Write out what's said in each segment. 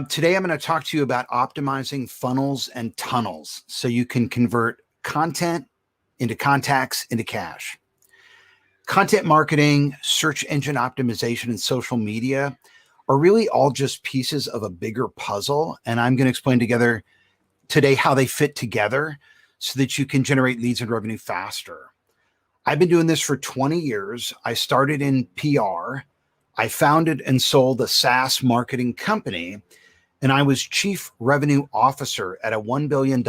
Today, I'm going to talk to you about optimizing funnels and tunnels so you can convert content into contacts into cash. Content marketing, search engine optimization, and social media are really all just pieces of a bigger puzzle. And I'm going to explain together today how they fit together so that you can generate leads and revenue faster. I've been doing this for 20 years. I started in PR. I founded and sold a SaaS marketing company, and I was chief revenue officer at a $1 billion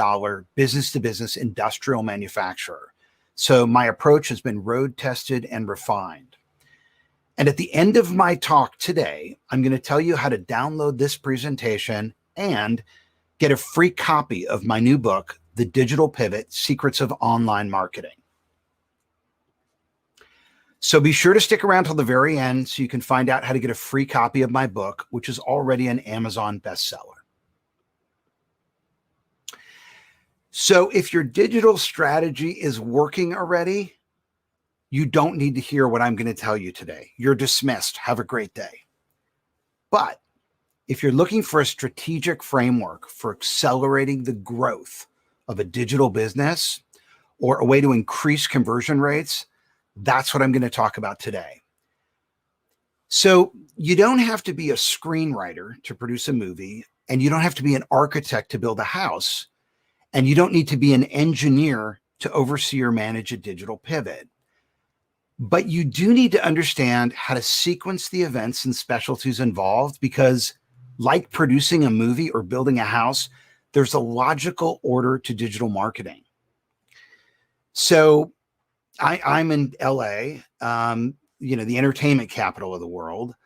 business-to-business industrial manufacturer. So my approach has been road tested and refined. And at the end of my talk today, I'm going to tell you how to download this presentation and get a free copy of my new book, The Digital Pivot: Secrets of Online Marketing. So be sure to stick around till the very end so you can find out how to get a free copy of my book, which is already an Amazon bestseller. So if your digital strategy is working already, you don't need to hear what I'm going to tell you today. You're dismissed. Have a great day. But if you're looking for a strategic framework for accelerating the growth of a digital business or a way to increase conversion rates, that's what I'm going to talk about today. So you don't have to be a screenwriter to produce a movie, and you don't have to be an architect to build a house, and you don't need to be an engineer to oversee or manage a digital pivot. But you do need to understand how to sequence the events and specialties involved, because like producing a movie or building a house, there's a logical order to digital marketing. So I'm in LA, the entertainment capital of the world.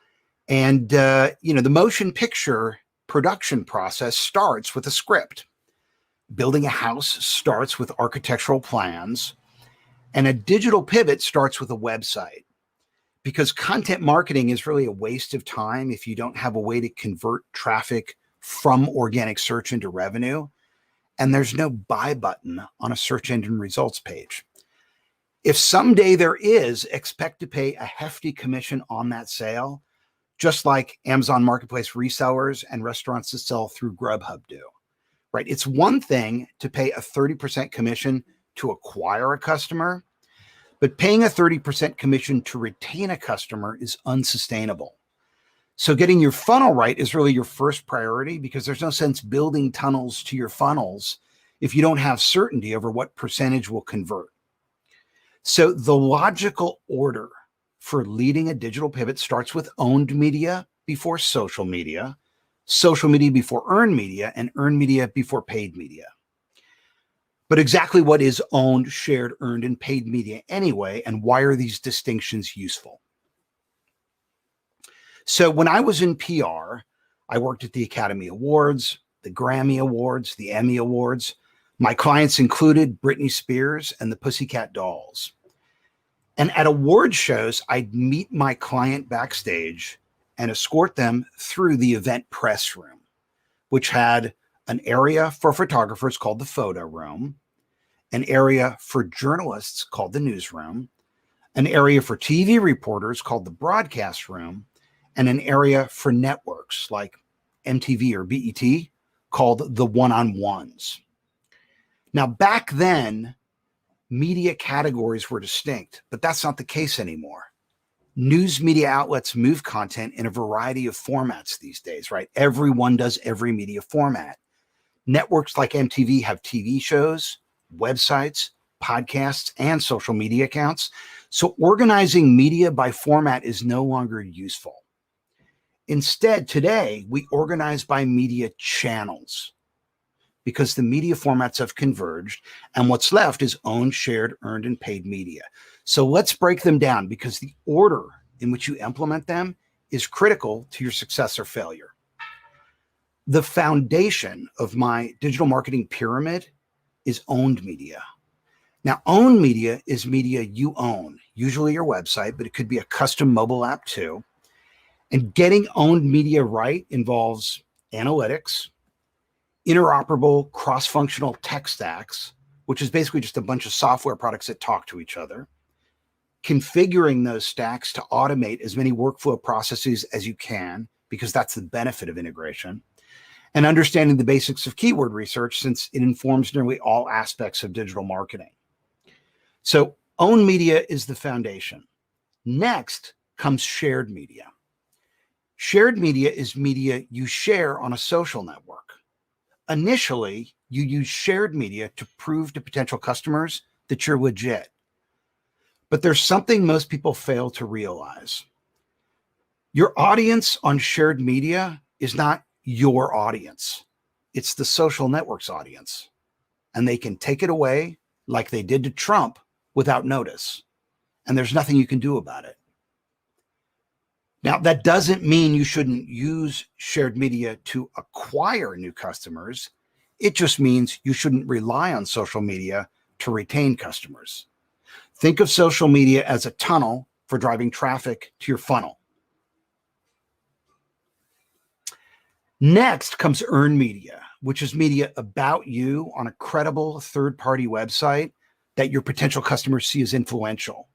And, the motion picture production process starts with a script. Building a house starts with architectural plans. And a digital pivot starts with a website, because content marketing is really a waste of time if you don't have a way to convert traffic from organic search into revenue. And there's no buy button on a search engine results page. If someday there is, expect to pay a hefty commission on that sale, just like Amazon Marketplace resellers and restaurants that sell through Grubhub do, right? It's one thing to pay a 30% commission to acquire a customer, but paying a 30% commission to retain a customer is unsustainable. So getting your funnel right is really your first priority, because there's no sense building tunnels to your funnels if you don't have certainty over what percentage will convert. So the logical order for leading a digital pivot starts with owned media before social media before earned media, and earned media before paid media. But exactly what is owned, shared, earned, and paid media anyway, and why are these distinctions useful? So when I was in PR, I worked at the Academy Awards, the Grammy Awards, the Emmy Awards. My clients included Britney Spears and the Pussycat Dolls. And at award shows, I'd meet my client backstage and escort them through the event press room, which had an area for photographers called the photo room, an area for journalists called the newsroom, an area for TV reporters called the broadcast room, and an area for networks like MTV or BET called the one-on-ones. Now, back then, media categories were distinct, but that's not the case anymore. News media outlets move content in a variety of formats these days, right? Everyone does every media format. Networks like MTV have TV shows, websites, podcasts, and social media accounts. So organizing media by format is no longer useful. Instead, today, we organize by media channels, because the media formats have converged, and what's left is owned, shared, earned, and paid media. So let's break them down, because the order in which you implement them is critical to your success or failure. The foundation of my digital marketing pyramid is owned media. Now, owned media is media you own, usually your website, but it could be a custom mobile app too. And getting owned media right involves analytics, interoperable cross-functional tech stacks, which is basically just a bunch of software products that talk to each other, configuring those stacks to automate as many workflow processes as you can, because that's the benefit of integration, and understanding the basics of keyword research, since it informs nearly all aspects of digital marketing. So owned media is the foundation. Next comes shared media. Shared media is media you share on a social network. Initially, you use shared media to prove to potential customers that you're legit. But there's something most people fail to realize. Your audience on shared media is not your audience. It's the social network's audience. And they can take it away like they did to Trump without notice. And there's nothing you can do about it. Now, that doesn't mean you shouldn't use shared media to acquire new customers. It just means you shouldn't rely on social media to retain customers. Think of social media as a tunnel for driving traffic to your funnel. Next comes earned media, which is media about you on a credible third-party website that your potential customers see as influential.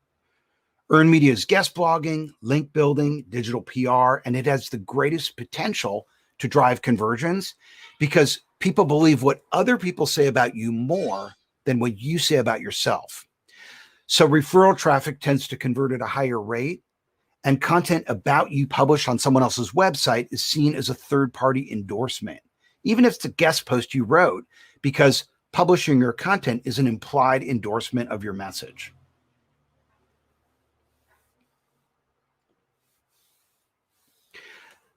Earned media is guest blogging, link building, digital PR, and it has the greatest potential to drive conversions because people believe what other people say about you more than what you say about yourself. So referral traffic tends to convert at a higher rate, and content about you published on someone else's website is seen as a third-party endorsement, even if it's a guest post you wrote, because publishing your content is an implied endorsement of your message.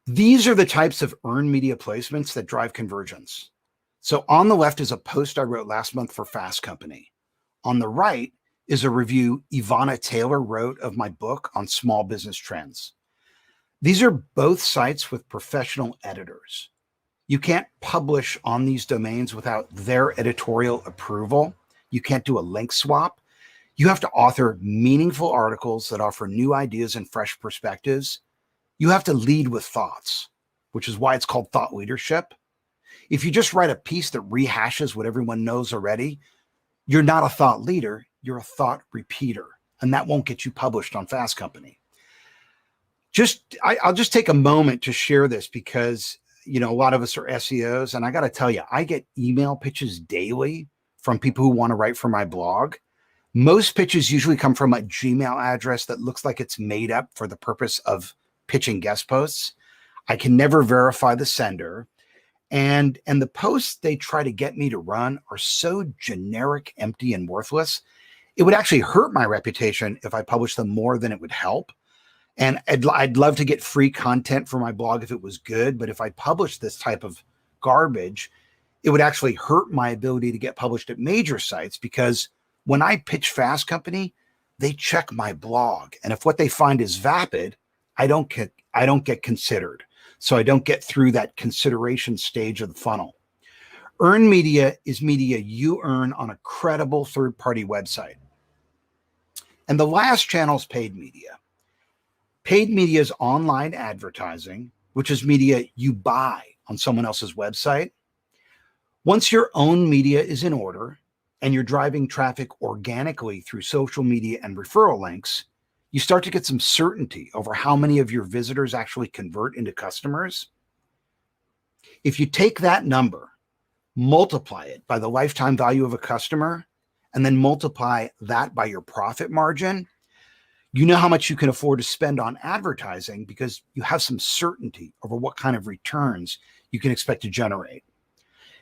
These are the types of earned media placements that drive conversions. So on the left is a post I wrote last month for Fast Company. On the right is a review Ivana Taylor wrote of my book on small business trends. These are both sites with professional editors. You can't publish on these domains without their editorial approval. You can't do a link swap. You have to author meaningful articles that offer new ideas and fresh perspectives. You have to lead with thoughts, which is why it's called thought leadership. If you just write a piece that rehashes what everyone knows already, you're not a thought leader, you're a thought repeater, and that won't get you published on Fast Company. I'll just take a moment to share this because, a lot of us are SEOs, and I got to tell you, I get email pitches daily from people who want to write for my blog. Most pitches usually come from a Gmail address that looks like it's made up for the purpose of pitching guest posts. I can never verify the sender. And the posts they try to get me to run are so generic, empty, and worthless. It would actually hurt my reputation if I published them more than it would help. And I'd love to get free content for my blog if it was good. But if I published this type of garbage, it would actually hurt my ability to get published at major sites, because when I pitch Fast Company, they check my blog. And if what they find is vapid, I don't get considered. So I don't get through that consideration stage of the funnel. Earned media is media you earn on a credible third-party website. And the last channel is paid media. Paid media is online advertising, which is media you buy on someone else's website. Once your own media is in order and you're driving traffic organically through social media and referral links, you start to get some certainty over how many of your visitors actually convert into customers. If you take that number, multiply it by the lifetime value of a customer, and then multiply that by your profit margin, you know how much you can afford to spend on advertising because you have some certainty over what kind of returns you can expect to generate.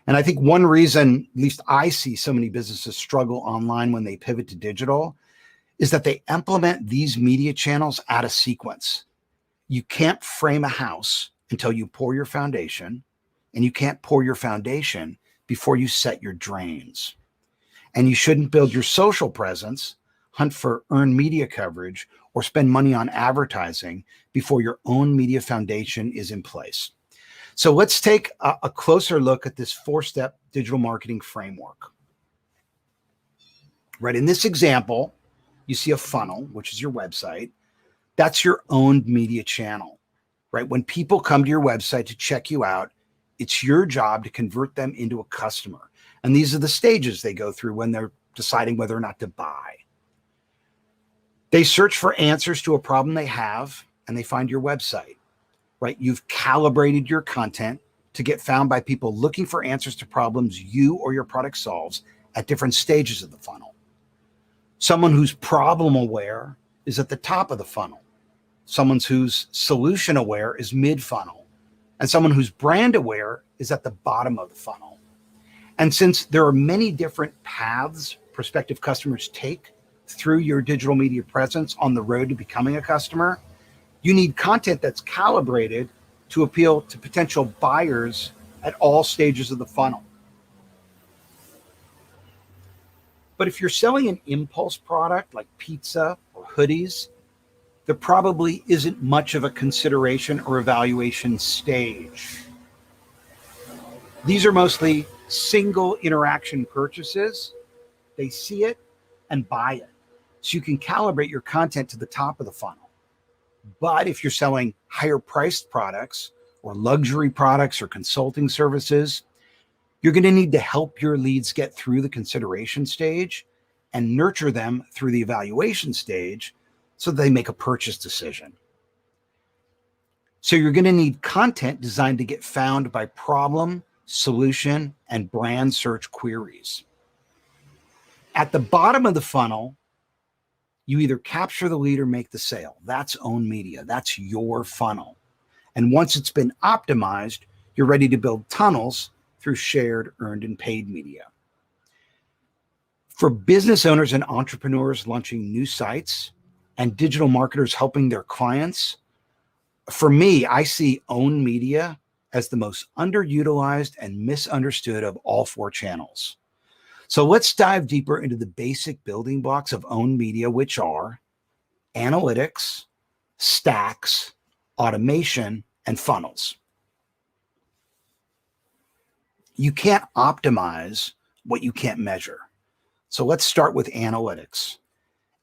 And I think one reason, at least I see so many businesses struggle online when they pivot to digital, is that they implement these media channels out of sequence. You can't frame a house until you pour your foundation, and you can't pour your foundation before you set your drains. And you shouldn't build your social presence, hunt for earned media coverage, or spend money on advertising before your own media foundation is in place. So let's take a closer look at this 4-step digital marketing framework. Right, in this example, you see a funnel, which is your website. That's your owned media channel, right? When people come to your website to check you out, it's your job to convert them into a customer. And these are the stages they go through when they're deciding whether or not to buy. They search for answers to a problem they have, and they find your website. right? You've calibrated your content to get found by people looking for answers to problems you or your product solves at different stages of the funnel. Someone who's problem aware is at the top of the funnel. Someone who's solution aware is mid funnel. And someone who's brand aware is at the bottom of the funnel. And since there are many different paths prospective customers take through your digital media presence on the road to becoming a customer, you need content that's calibrated to appeal to potential buyers at all stages of the funnel. But if you're selling an impulse product like pizza or hoodies, there probably isn't much of a consideration or evaluation stage. These are mostly single interaction purchases. They see it and buy it. So you can calibrate your content to the top of the funnel. But if you're selling higher priced products or luxury products or consulting services, you're going to need to help your leads get through the consideration stage and nurture them through the evaluation stage so that they make a purchase decision. So you're going to need content designed to get found by problem, solution, and brand search queries. At the bottom of the funnel, you either capture the lead or make the sale. That's owned media. That's your funnel. And once it's been optimized, you're ready to build tunnels through shared, earned, and paid media. For business owners and entrepreneurs launching new sites and digital marketers helping their clients, for me, I see owned media as the most underutilized and misunderstood of all four channels. So let's dive deeper into the basic building blocks of owned media, which are analytics, stacks, automation, and funnels. You can't optimize what you can't measure. So let's start with analytics.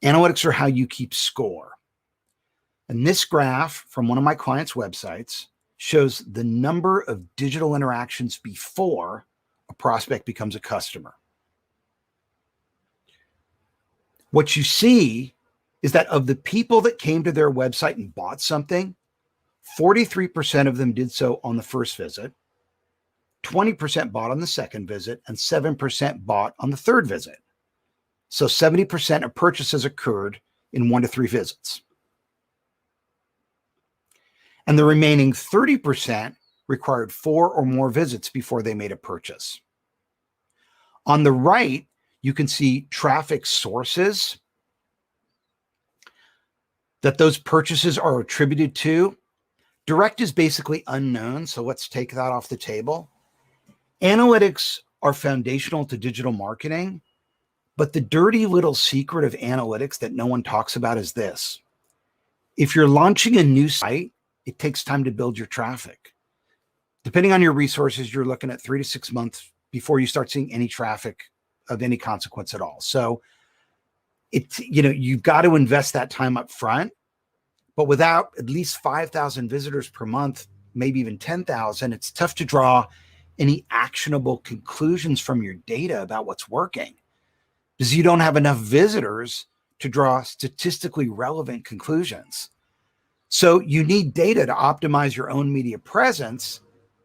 Analytics are how you keep score. And this graph from one of my clients' websites shows the number of digital interactions before a prospect becomes a customer. What you see is that of the people that came to their website and bought something, 43% of them did so on the first visit, 20% bought on the second visit, and 7% bought on the third visit. So 70% of purchases occurred in 1 to 3 visits. And the remaining 30% required 4 or more visits before they made a purchase. On the right, you can see traffic sources that those purchases are attributed to. Direct is basically unknown, so let's take that off the table. Analytics are foundational to digital marketing, but the dirty little secret of analytics that no one talks about is this. If you're launching a new site, it takes time to build your traffic. Depending on your resources, you're looking at 3 to 6 months before you start seeing any traffic of any consequence at all. So you've got to invest that time up front, but without at least 5,000 visitors per month, maybe even 10,000, it's tough to draw any actionable conclusions from your data about what's working because you don't have enough visitors to draw statistically relevant conclusions. So you need data to optimize your own media presence,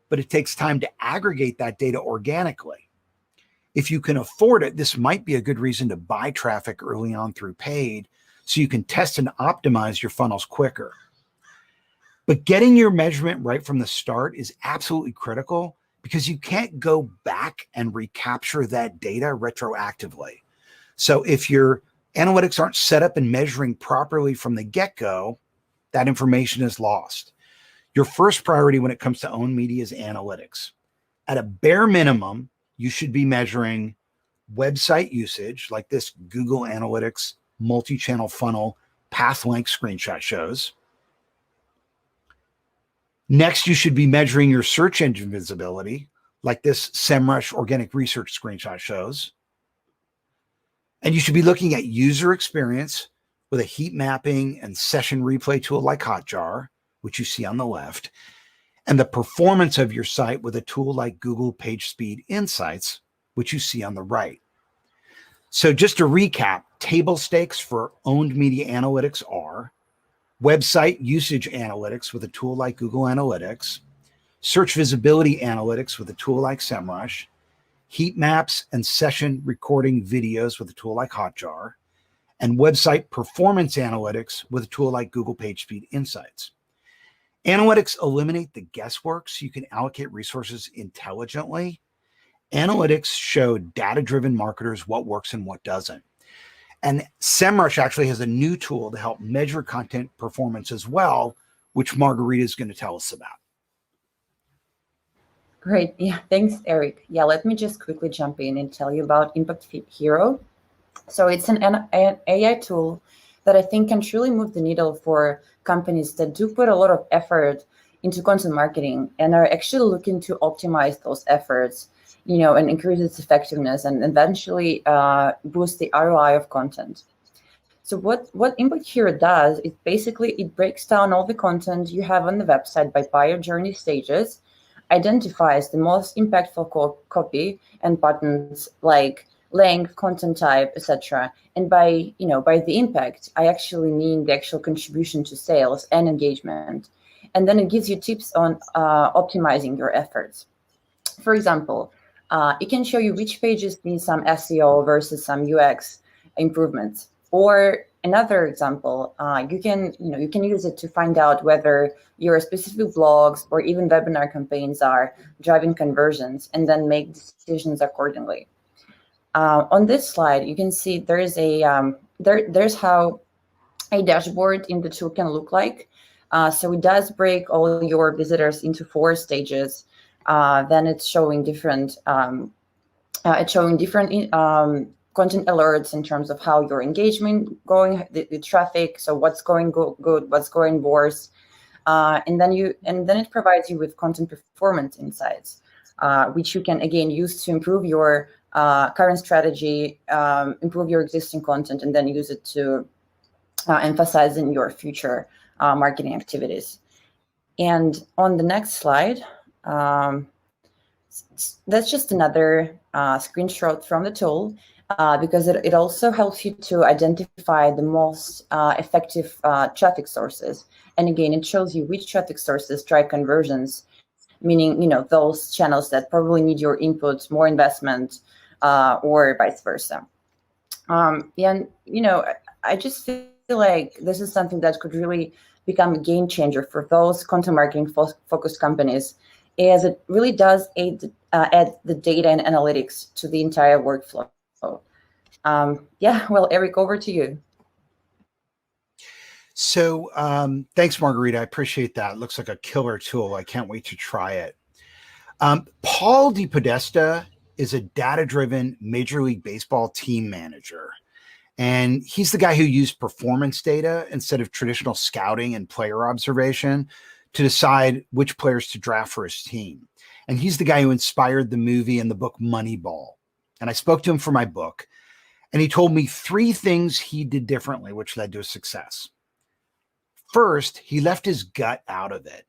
but it takes time to aggregate that data organically. If you can afford it, this might be a good reason to buy traffic early on through paid so you can test and optimize your funnels quicker. But getting your measurement right from the start is absolutely critical because you can't go back and recapture that data retroactively. So if your analytics aren't set up and measuring properly from the get-go, that information is lost. Your first priority when it comes to owned media is analytics. At a bare minimum, you should be measuring website usage like this Google Analytics multi-channel funnel path length screenshot shows. Next, you should be measuring your search engine visibility like this Semrush organic research screenshot shows. And you should be looking at user experience with a heat mapping and session replay tool like Hotjar, which you see on the left, and the performance of your site with a tool like Google PageSpeed Insights, which you see on the right. So just to recap, table stakes for owned media analytics are website usage analytics with a tool like Google Analytics, search visibility analytics with a tool like Semrush, heat maps and session recording videos with a tool like Hotjar, and website performance analytics with a tool like Google PageSpeed Insights. Analytics eliminate the guesswork so you can allocate resources intelligently. Analytics show data-driven marketers what works and what doesn't. And Semrush actually has a new tool to help measure content performance as well, which Margarita is going to tell us about. Great. Yeah, thanks, Eric. Yeah, let me just quickly jump in and tell you about ImpactHero. So it's an AI tool that I think can truly move the needle for companies that do put a lot of effort into content marketing and are actually looking to optimize those efforts, and increase its effectiveness and eventually boost the ROI of content. So what ImpactHero does is basically it breaks down all the content you have on the website by buyer journey stages, identifies the most impactful copy and buttons like length, content type, etc. And by the impact, I actually mean the actual contribution to sales and engagement. And then it gives you tips on optimizing your efforts. For example, it can show you which pages need some SEO versus some UX improvements. Or another example, you can use it to find out whether your specific blogs or even webinar campaigns are driving conversions, and then make decisions accordingly. On this slide, you can see there is there's how a dashboard in the tool can look like. So it does break all your visitors into 4 stages. Then it's showing different content alerts in terms of how your engagement going, the traffic. So what's going good, what's going worse, and then it provides you with content performance insights, which you can again use to improve your current strategy, improve your existing content, and then use it to emphasize in your future marketing activities. And on the next slide, that's just another screenshot from the tool, because it also helps you to identify the most effective traffic sources. And again, it shows you which traffic sources drive conversions, meaning those channels that probably need your input, more investment, or vice versa. And I just feel like this is something that could really become a game changer for those content marketing focused companies, as it really does add the data and analytics to the entire workflow. Well, Eric, over to you. So thanks, Margarita. I appreciate that. It looks like a killer tool. I can't wait to try it. Paul DePodesta is a data-driven Major League Baseball team manager. And he's the guy who used performance data instead of traditional scouting and player observation to decide which players to draft for his team. And he's the guy who inspired the movie and the book Moneyball. And I spoke to him for my book, and he told me 3 things he did differently, which led to his success. First, he left his gut out of it.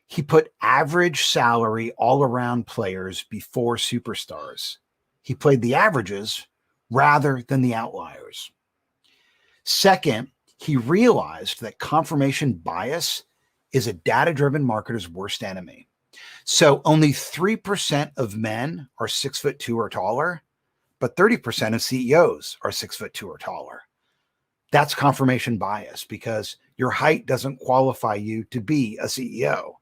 He put average salary all around players before superstars. He played the averages rather than the outliers. Second, he realized that confirmation bias is a data-driven marketer's worst enemy. So only 3% of men are 6'2" or taller, but 30% of CEOs are 6'2" or taller. That's confirmation bias, because your height doesn't qualify you to be a CEO.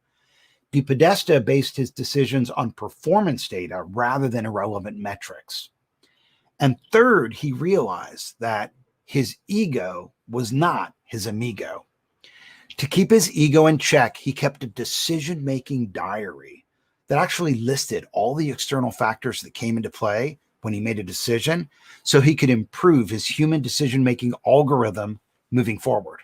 DePodesta based his decisions on performance data rather than irrelevant metrics. And third, he realized that his ego was not his amigo. To keep his ego in check, he kept a decision-making diary that actually listed all the external factors that came into play when he made a decision, so he could improve his human decision-making algorithm moving forward.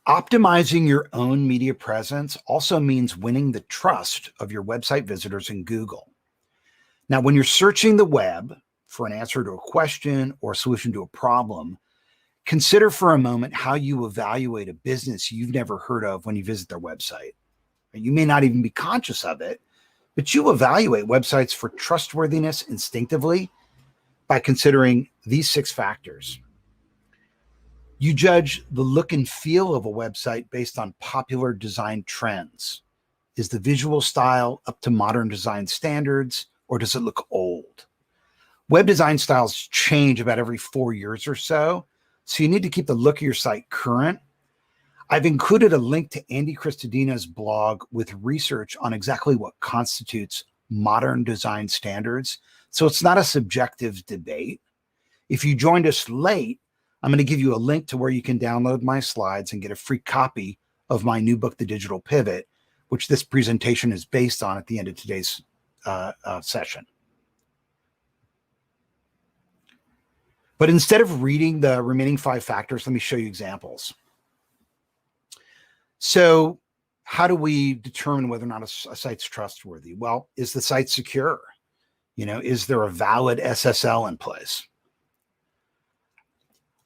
Optimizing your own media presence also means winning the trust of your website visitors in Google. Now, when you're searching the web for an answer to a question or a solution to a problem, consider for a moment how you evaluate a business you've never heard of when you visit their website. You may not even be conscious of it, but you evaluate websites for trustworthiness instinctively by considering these 6 factors. You judge the look and feel of a website based on popular design trends. Is the visual style up to modern design standards, or does it look old? Web design styles change about every 4 years or so you need to keep the look of your site current. I've included a link to Andy Cristodino's blog with research on exactly what constitutes modern design standards, so it's not a subjective debate. If you joined us late, I'm going to give you a link to where you can download my slides and get a free copy of my new book, The Digital Pivot, which this presentation is based on at the end of today's session. But instead of reading the remaining 5 factors, let me show you examples. So how do we determine whether or not a site's trustworthy? Well, is the site secure? Is there a valid SSL in place?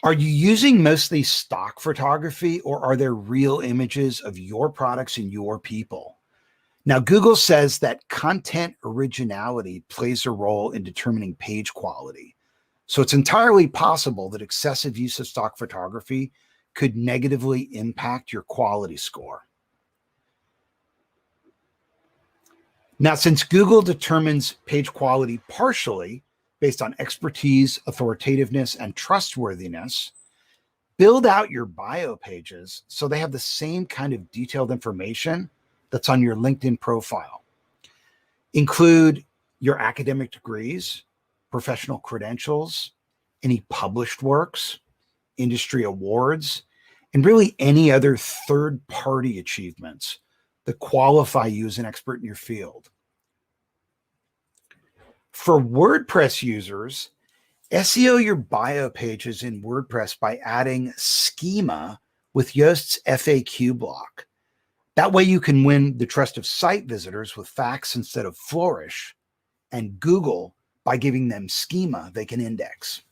Are you using mostly stock photography, or are there real images of your products and your people? Now, Google says that content originality plays a role in determining page quality. So it's entirely possible that excessive use of stock photography could negatively impact your quality score. Now, since Google determines page quality partially based on expertise, authoritativeness, and trustworthiness, build out your bio pages so they have the same kind of detailed information that's on your LinkedIn profile. Include your academic degrees, professional credentials, any published works, industry awards, and really any other third-party achievements that qualify you as an expert in your field. For WordPress users, SEO your bio pages in WordPress by adding schema with Yoast's FAQ block. That way you can win the trust of site visitors with facts instead of flourish, and Google by giving them schema they can index.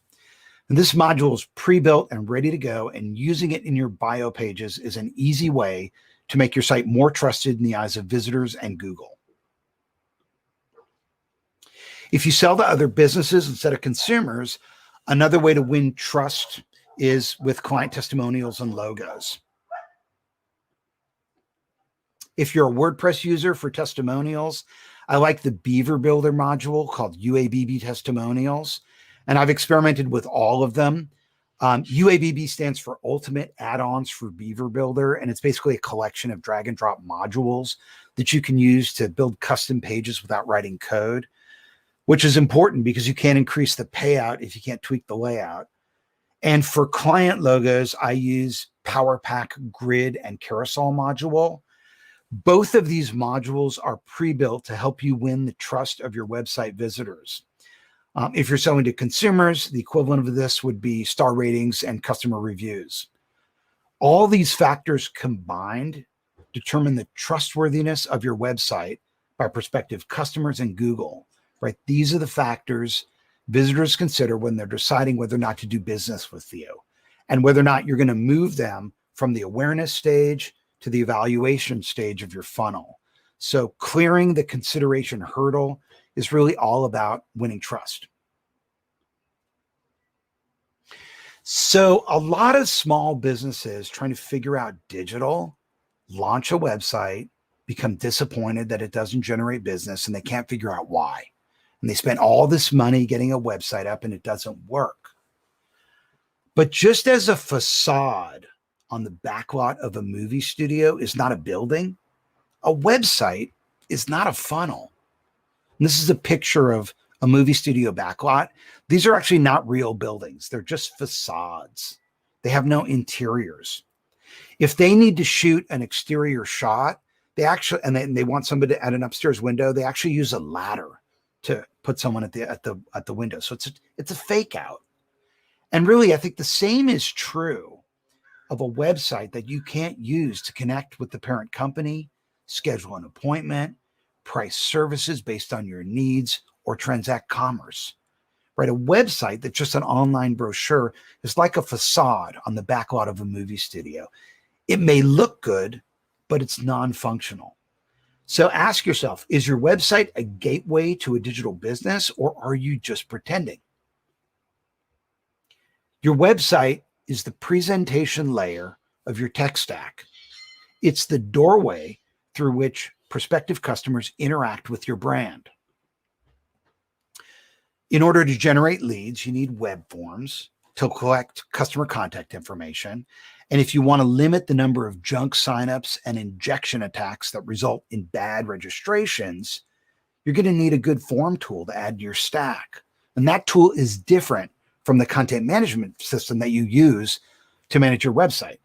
And this module is pre-built and ready to go, and using it in your bio pages is an easy way to make your site more trusted in the eyes of visitors and Google. If you sell to other businesses instead of consumers, another way to win trust is with client testimonials and logos. If you're a WordPress user for testimonials, I like the Beaver Builder module called UABB Testimonials, and I've experimented with all of them. UABB stands for Ultimate Add-ons for Beaver Builder, and it's basically a collection of drag and drop modules that you can use to build custom pages without writing code, which is important because you can't increase the payout if you can't tweak the layout. And for client logos, I use PowerPack Grid and Carousel module. Both of these modules are pre-built to help you win the trust of your website visitors. If you're selling to consumers, the equivalent of this would be star ratings and customer reviews. All these factors combined determine the trustworthiness of your website by prospective customers and Google, right? These are the factors visitors consider when they're deciding whether or not to do business with you, and whether or not you're going to move them from the awareness stage to the evaluation stage of your funnel. So clearing the consideration hurdle is really all about winning trust. So a lot of small businesses trying to figure out digital, launch a website, become disappointed that it doesn't generate business, and they can't figure out why. And they spend all this money getting a website up and it doesn't work. But just as a facade on the backlot of a movie studio is not a building, a website is not a funnel. And this is a picture of a movie studio backlot. These are actually not real buildings. They're just facades. They have no interiors. If they need to shoot an exterior shot, they want somebody at an upstairs window, they actually use a ladder to put someone at the window. So it's a fake out. And really, I think the same is true of a website that you can't use to connect with the parent company, schedule an appointment, price services based on your needs, or transact commerce, right? A website that's just an online brochure is like a facade on the backlot of a movie studio. It may look good, but it's non-functional. So ask yourself, is your website a gateway to a digital business, or are you just pretending? Your website is the presentation layer of your tech stack. It's the doorway through which prospective customers interact with your brand. In order to generate leads, you need web forms to collect customer contact information. And if you want to limit the number of junk signups and injection attacks that result in bad registrations, you're going to need a good form tool to add to your stack. And that tool is different from the content management system that you use to manage your website.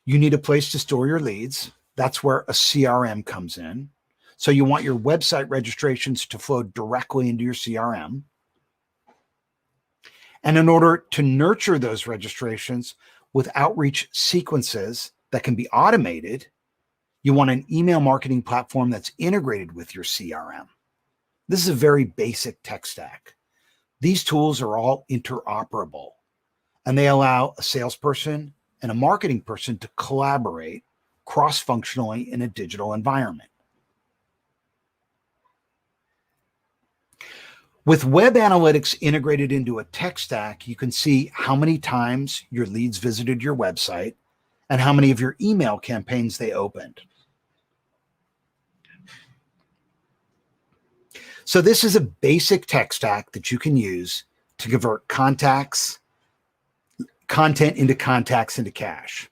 You need a place to store your leads. That's where a CRM comes in. So you want your website registrations to flow directly into your CRM. And in order to nurture those registrations with outreach sequences that can be automated, you want an email marketing platform that's integrated with your CRM. This is a very basic tech stack. These tools are all interoperable, and they allow a salesperson and a marketing person to collaborate cross-functionally in a digital environment. With web analytics integrated into a tech stack, you can see how many times your leads visited your website and how many of your email campaigns they opened. So this is a basic tech stack that you can use to convert content into contacts into cash.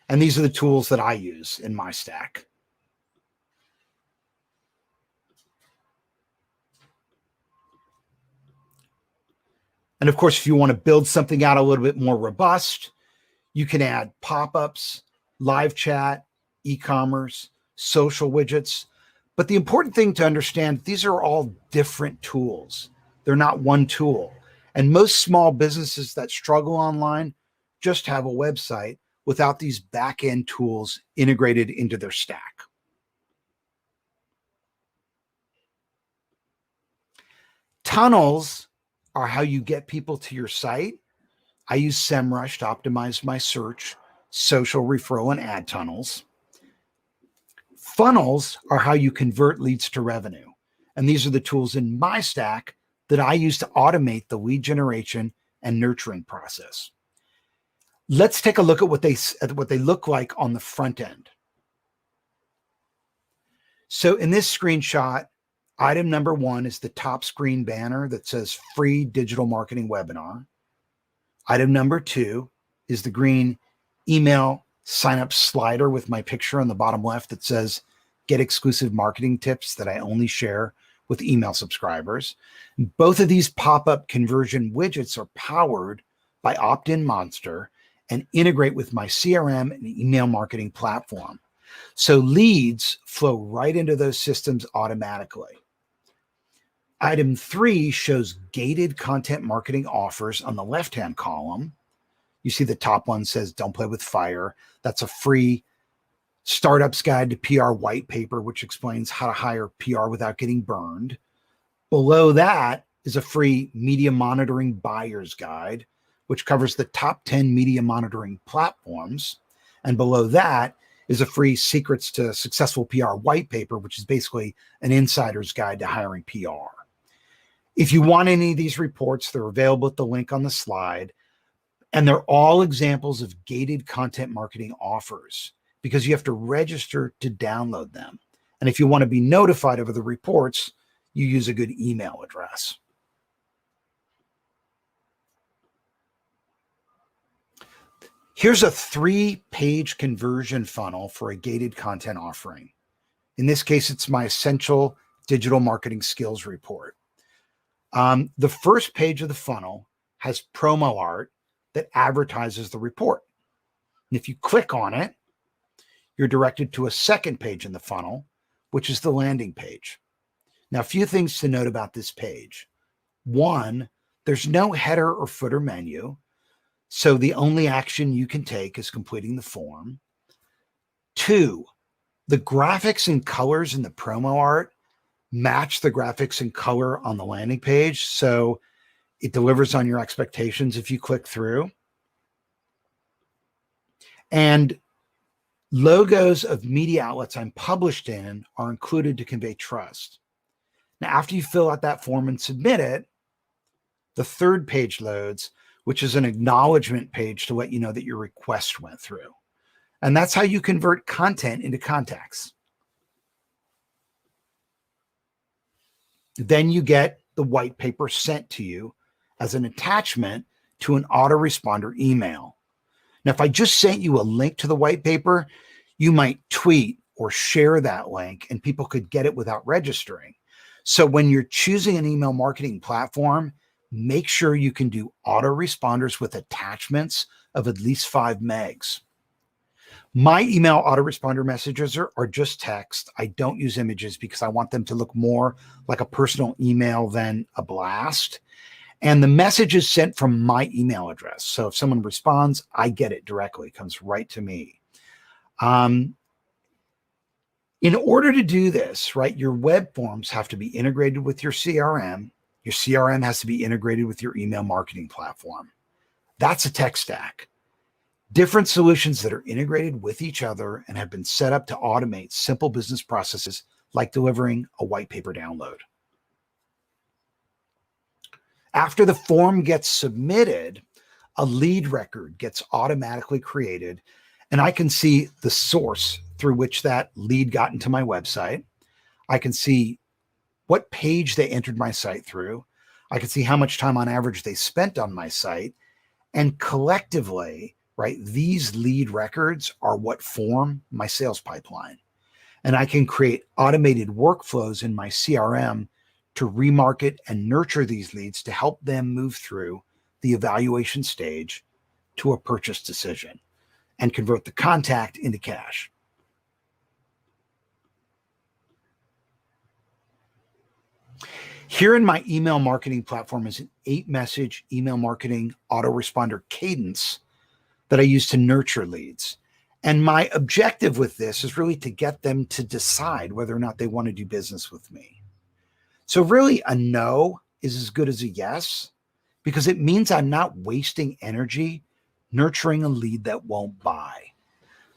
And these are the tools that I use in my stack. And of course, if you want to build something out a little bit more robust, you can add pop-ups, live chat, e-commerce, social widgets. But the important thing to understand, these are all different tools. They're not one tool. And most small businesses that struggle online just have a website without these back-end tools integrated into their stack. Tunnels are how you get people to your site. I use Semrush to optimize my search, social, referral, and ad tunnels. Funnels are how you convert leads to revenue. And these are the tools in my stack that I use to automate the lead generation and nurturing process. Let's take a look at what they look like on the front end. So in this screenshot, item number 1 is the top screen banner that says free digital marketing webinar. Item number 2 is the green email sign up slider with my picture on the bottom left that says get exclusive marketing tips that I only share with email subscribers. Both of these pop-up conversion widgets are powered by Opt-in Monster and integrate with my CRM and email marketing platform. So leads flow right into those systems automatically. Item 3 shows gated content marketing offers on the left-hand column. You see the top one says, don't play with fire. That's a free startup's guide to PR white paper, which explains how to hire PR without getting burned. Below that is a free media monitoring buyer's guide, which covers the top 10 media monitoring platforms. And below that is a free secrets to successful PR white paper, which is basically an insider's guide to hiring PR. If you want any of these reports, they're available at the link on the slide. And they're all examples of gated content marketing offers because you have to register to download them. And if you want to be notified of the reports, you use a good email address. Here's a 3-page conversion funnel for a gated content offering. In this case, it's my essential digital marketing skills report. The first page of the funnel has promo art that advertises the report. And if you click on it, you're directed to a second page in the funnel, which is the landing page. Now, a few things to note about this page. 1, there's no header or footer menu, so the only action you can take is completing the form. 2, the graphics and colors in the promo art match the graphics and color on the landing page, so it delivers on your expectations if you click through. And logos of media outlets I'm published in are included to convey trust. Now, after you fill out that form and submit it, The third page loads, which is an acknowledgement page to let you know that your request went through. And that's how you convert content into contacts. Then you get the white paper sent to you as an attachment to an autoresponder email. Now, if I just sent you a link to the white paper, you might tweet or share that link and people could get it without registering. So when you're choosing an email marketing platform, make sure you can do autoresponders with attachments of at least 5 megs. My email autoresponder messages are just text. I don't use images because I want them to look more like a personal email than a blast. And the message is sent from my email address. So if someone responds, I get it directly. It comes right to me. In order to do this, right, your web forms have to be integrated with your CRM. Your CRM has to be integrated with your email marketing platform. That's a tech stack. Different solutions that are integrated with each other and have been set up to automate simple business processes like delivering a white paper download. After the form gets submitted, a lead record gets automatically created, and I can see the source through which that lead got into my website. I can see what page they entered my site through. I can see how much time on average they spent on my site. And collectively, right, these lead records are what form my sales pipeline. And I can create automated workflows in my CRM to remarket and nurture these leads to help them move through the evaluation stage to a purchase decision and convert the contact into cash. Here in my email marketing platform is an 8-message email marketing autoresponder cadence that I use to nurture leads. And my objective with this is really to get them to decide whether or not they want to do business with me. So really a no is as good as a yes, because it means I'm not wasting energy nurturing a lead that won't buy.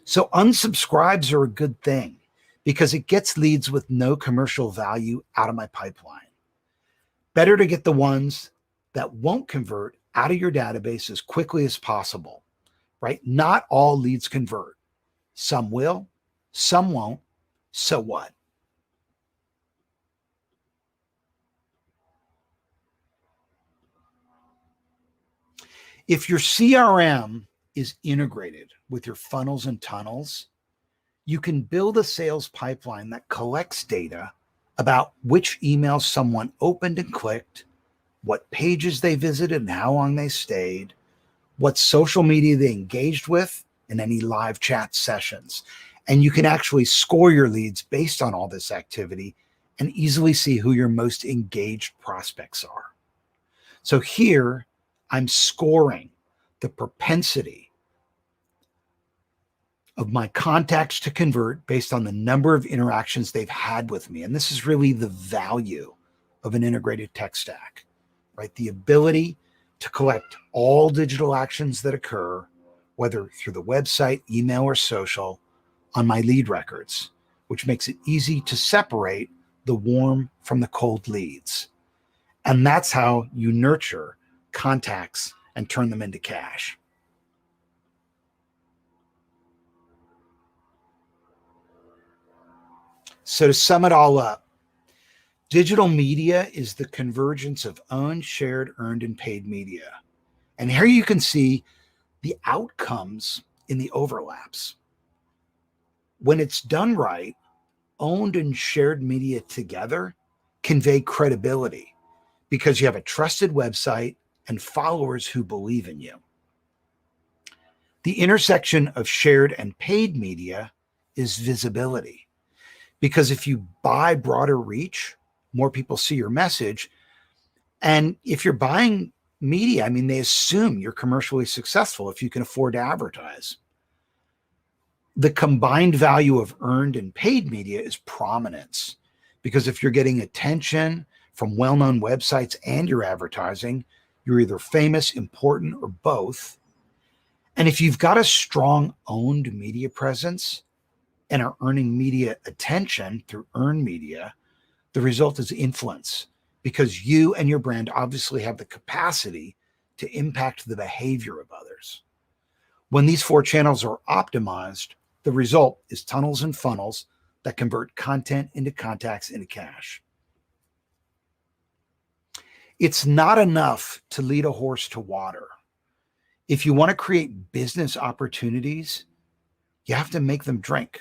So unsubscribes are a good thing because it gets leads with no commercial value out of my pipeline. Better to get the ones that won't convert out of your database as quickly as possible, right? Not all leads convert. Some will, some won't. So what? If your CRM is integrated with your funnels and tunnels, you can build a sales pipeline that collects data about which emails someone opened and clicked, what pages they visited and how long they stayed, what social media they engaged with, and any live chat sessions. And you can actually score your leads based on all this activity and easily see who your most engaged prospects are. So here, I'm scoring the propensity of my contacts to convert based on the number of interactions they've had with me. And this is really the value of an integrated tech stack, right? The ability to collect all digital actions that occur, whether through the website, email, or social, on my lead records, which makes it easy to separate the warm from the cold leads. And that's how you nurture contacts and turn them into cash. So to sum it all up, digital media is the convergence of owned, shared, earned, and paid media. And here you can see the outcomes in the overlaps. When it's done right, owned and shared media together convey credibility because you have a trusted website and followers who believe in you. The intersection of shared and paid media is visibility, because if you buy broader reach, more people see your message. And if you're buying media, I mean, they assume you're commercially successful if you can afford to advertise. The combined value of earned and paid media is prominence, because if you're getting attention from well-known websites and you're advertising, you're either famous, important, or both. And if you've got a strong owned media presence and are earning media attention through earned media, the result is influence because you and your brand obviously have the capacity to impact the behavior of others. When these 4 channels are optimized, the result is tunnels and funnels that convert content into contacts into cash. It's not enough to lead a horse to water. If you want to create business opportunities, you have to make them drink.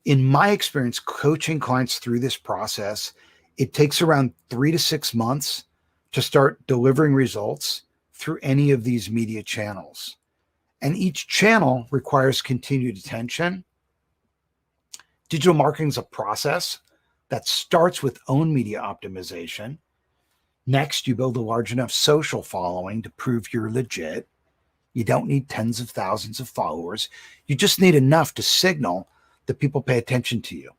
In my experience coaching clients through this process, it takes around 3 to 6 months to start delivering results through any of these media channels. And each channel requires continued attention. Digital marketing is a process that starts with own media optimization. Next, you build a large enough social following to prove you're legit. You don't need tens of thousands of followers. You just need enough to signal that people pay attention to you.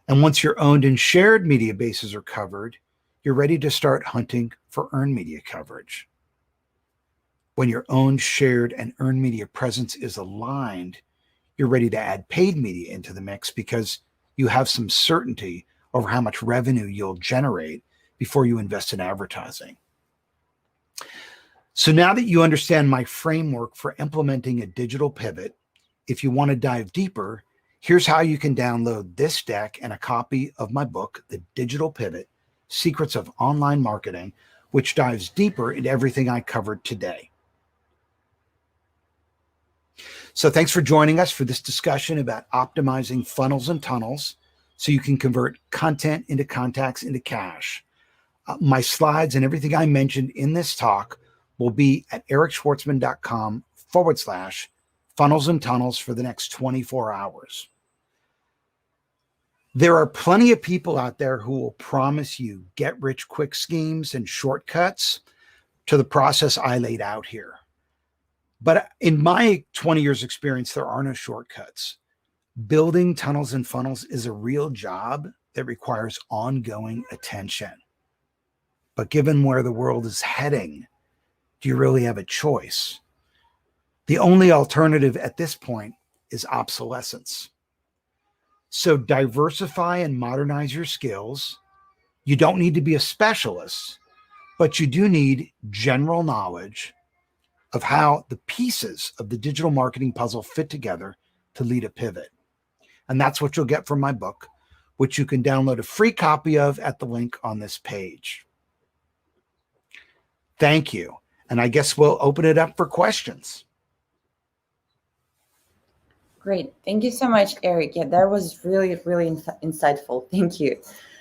And once your owned and shared media bases are covered, you're ready to start hunting for earned media coverage. When your owned, shared, and earned media presence is aligned, you're ready to add paid media into the mix because you have some certainty over how much revenue you'll generate before you invest in advertising. So now that you understand my framework for implementing a digital pivot, if you want to dive deeper, here's how you can download this deck and a copy of my book, The Digital Pivot: Secrets of Online Marketing, which dives deeper into everything I covered today. So thanks for joining us for this discussion about optimizing funnels and tunnels so you can convert content into contacts into cash. My slides and everything I mentioned in this talk will be at ericschwartzman.com/funnels and tunnels for the next 24 hours. There are plenty of people out there who will promise you get-rich-quick schemes and shortcuts to the process I laid out here. But in my 20 years experience, there are no shortcuts. Building tunnels and funnels is a real job that requires ongoing attention. But given where the world is heading, do you really have a choice? The only alternative at this point is obsolescence. So diversify and modernize your skills. You don't need to be a specialist, but you do need general knowledge of how the pieces of the digital marketing puzzle fit together to lead a pivot. And that's what you'll get from my book, which you can download a free copy of at the link on this page. Thank you. And I guess we'll open it up for questions. Great. Thank you so much, Eric. Yeah, that was really, really insightful. Thank you.